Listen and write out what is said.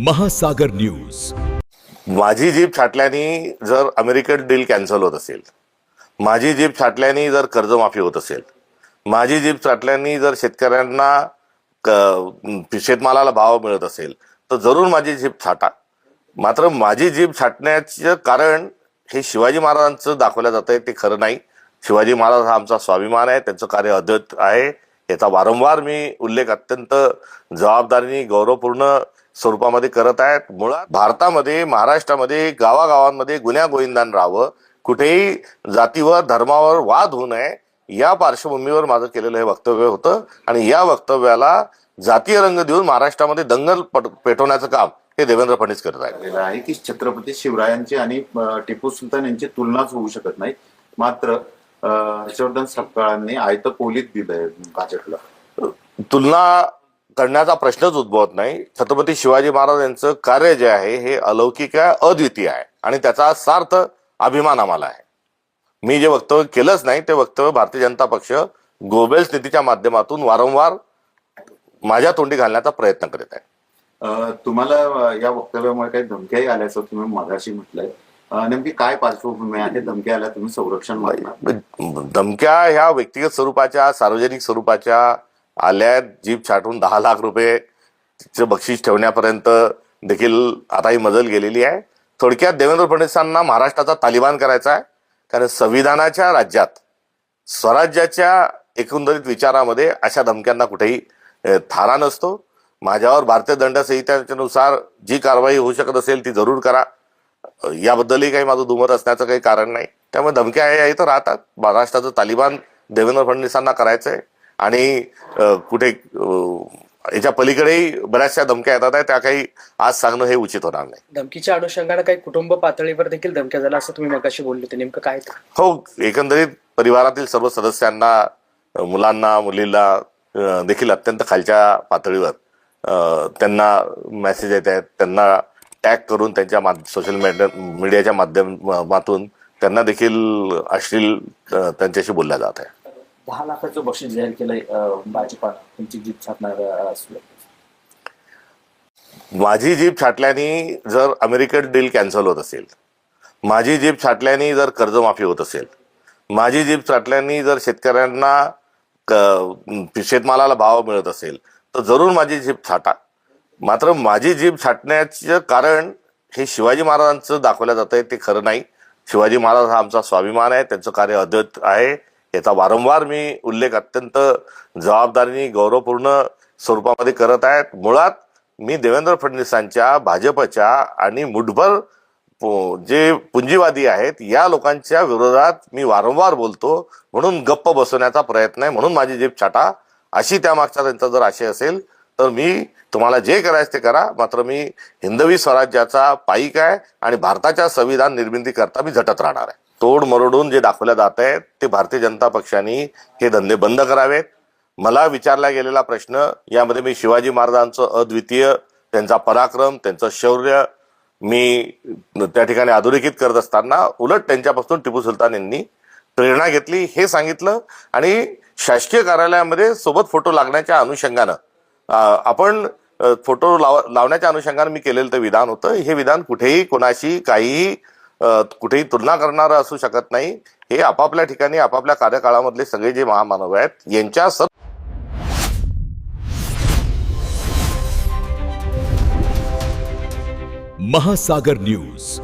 महासागर न्यूज। माझी जीभ छाटल्याने जर अमेरिकन डील कॅन्सल होत असेल, माझी जीभ छाटल्याने जर कर्जमाफी होत असेल, माझी जीभ छाटल्याने जर शेतकऱ्यांना शेतमालाला भाव मिळत असेल, तर जरूर माझी जीभ छाटा। मात्र माझी जीभ छाटण्याचं कारण हे शिवाजी महाराजांचं दाखवलं जातंय ते खरं नाही। शिवाजी महाराज हा आमचा स्वाभिमान आहे, त्यांचं कार्य अद्भुत आहे, याचा वारंवार मी उल्लेख अत्यंत जबाबदारीने गौरवपूर्ण स्वरूपामध्ये करत आहेत। मुळात भारतामध्ये, महाराष्ट्रामध्ये गावागावांमध्ये गुन्ह्या गोविंदान राहावं, कुठेही जातीवर धर्मावर वाद होऊ नये, या पार्श्वभूमीवर माझं केलेलं हे वक्तव्य होतं। आणि या वक्तव्याला जातीय रंग देऊन महाराष्ट्रामध्ये दंगल पेटवण्याचं काम हे देवेंद्र फडणवीस करत आहेत की छत्रपती शिवरायांची आणि टिपू सुलतान यांची तुलनाच होऊ शकत नाही। मात्र हर्षवर्धन सपकाळांनी आयतं कोलीत दिलंय भाजपला। तुलना करण्याचा प्रश्नच उद्भवत नाही। छत्रपती शिवाजी महाराज यांचं कार्य जे आहे हे अलौकिक आहे, अद्वितीय आहे आणि त्याचा सार्थ अभिमान आम्हाला आहे। मी जे वक्तव्य केलंच नाही ते वक्तव्य भारतीय जनता पक्ष गोबेल्स नीतीच्या माध्यमातून वारंवार माझ्या तोंडी घालण्याचा प्रयत्न करीत आहे। तुम्हाला या वक्तव्यामुळे काही धमक्याही आल्याचं तुम्ही मगाशी म्हटलंय, नेमकी काय पार्श्वभूमी आहे? धमक्या आल्या, तुम्ही संरक्षण मागणार? धमक्या ह्या व्यक्तिगत स्वरूपाच्या, सार्वजनिक स्वरूपाच्या आल्या। जीभ छाटून 10 लाख रुपये बक्षीस ठेवण्यापर्यंत देखील आता ही मजल गेलेली आहे। थोडक्यात देवेंद्र फडणवीसांना महाराष्ट्राचा तालिबान करायचा आहे, कारण संविधानाच्या राज्यात स्वराज्याच्या एकंदरीत विचारामध्ये अशा धमक्यांना कुठेही थारा नसतो। माझ्यावर भारतीय दंड संहितेनुसार जी कारवाई होऊ शकत असेल ती जरूर करा, याबद्दलही काही माझं दुमत असण्याचं काही कारण नाही। त्यामुळे धमक्या या इथं राहतात। महाराष्ट्राचं तालिबान देवेंद्र फडणवीसांना करायचंय आणि कुठे याच्या पलीकडेही बऱ्याचशा धमक्या येतात आहे, त्या काही आज सांगणं हे उचित होणार नाही। धमकीच्या अनुषंगाने काही कुटुंब पातळीवर देखील धमक्या झाल्या असं तुम्ही मगाशी बोलले होते, नेमकं काय? हो, एकंदरीत परिवारातील सर्व सदस्यांना, मुलांना, मुलीला देखील अत्यंत खालच्या पातळीवर त्यांना मेसेज येत आहेत, त्यांना टॅग करून त्यांच्या सोशल मीडियाच्या माध्यमातून त्यांना देखील अश्लील त्यांच्याशी बोलल्या जात आहे। 10 लाखाचं बक्षीस जाहीर केलंय भाजपा तुमची जीभ छाटणार असलं। माझी जीभ छाटल्याने जर अमेरिकन डील कॅन्सल होत असेल, माझी जीभ छाटल्याने जर कर्जमाफी होत असेल, माझी जीभ छाटल्याने जर शेतकऱ्यांना शेतमालाला भाव मिळत असेल, तर जरूर माझी जीभ छाटा। मात्र माझी जीभ छाटण्याचं कारण हे शिवाजी महाराजांचं दाखवलं जातंय ते खरं नाही। शिवाजी महाराज हा आमचा स्वाभिमान आहे, त्यांचं कार्य अद्भुत आहे, याचा वारंवार मी उल्लेख अत्यंत जबाबदारीने गौरवपूर्ण स्वरूपामध्ये करत आहेत। मुळात मी देवेंद्र फडणवीसांच्या, भाजपच्या आणि मुठभर जे पुंजीवादी आहेत या लोकांच्या विरोधात मी वारंवार बोलतो, म्हणून गप्प बसवण्याचा प्रयत्न आहे। म्हणून माझी जीभ छाटा अशी त्यामागचा त्यांचा जर आशय असेल तर मी तुम्हाला जे करायचं ते करा, मात्र मी हिंदवी स्वराज्याचा पाईक आहे आणि भारताच्या संविधान निर्मिती करता मी झटत राहणार आहे। तोड मरोडून जे दाखवल्या जात आहेत ते भारतीय जनता पक्षाने हे धंदे बंद करावेत। मला विचारला गेलेला प्रश्न, यामध्ये मी शिवाजी महाराजांचं अद्वितीय, त्यांचा पराक्रम, त्यांचं शौर्य मी त्या ठिकाणी अधोरेखित करत असताना उलट त्यांच्यापासून टिपू सुलतान यांनी प्रेरणा घेतली हे सांगितलं। आणि शासकीय कार्यालयामध्ये सोबत फोटो लागण्याच्या अनुषंगानं आपण फोटो लावण्याच्या अनुषंगानं मी केलेलं ते विधान होतं। हे विधान कुठेही कोणाशी काहीही कुठेही तुलना करणारं असू शकत नाही। हे आपापल्या ठिकाणी आपापल्या कार्यकाळामधले सगळे जे महामानव आहेत यांच्या महासागर न्यूज।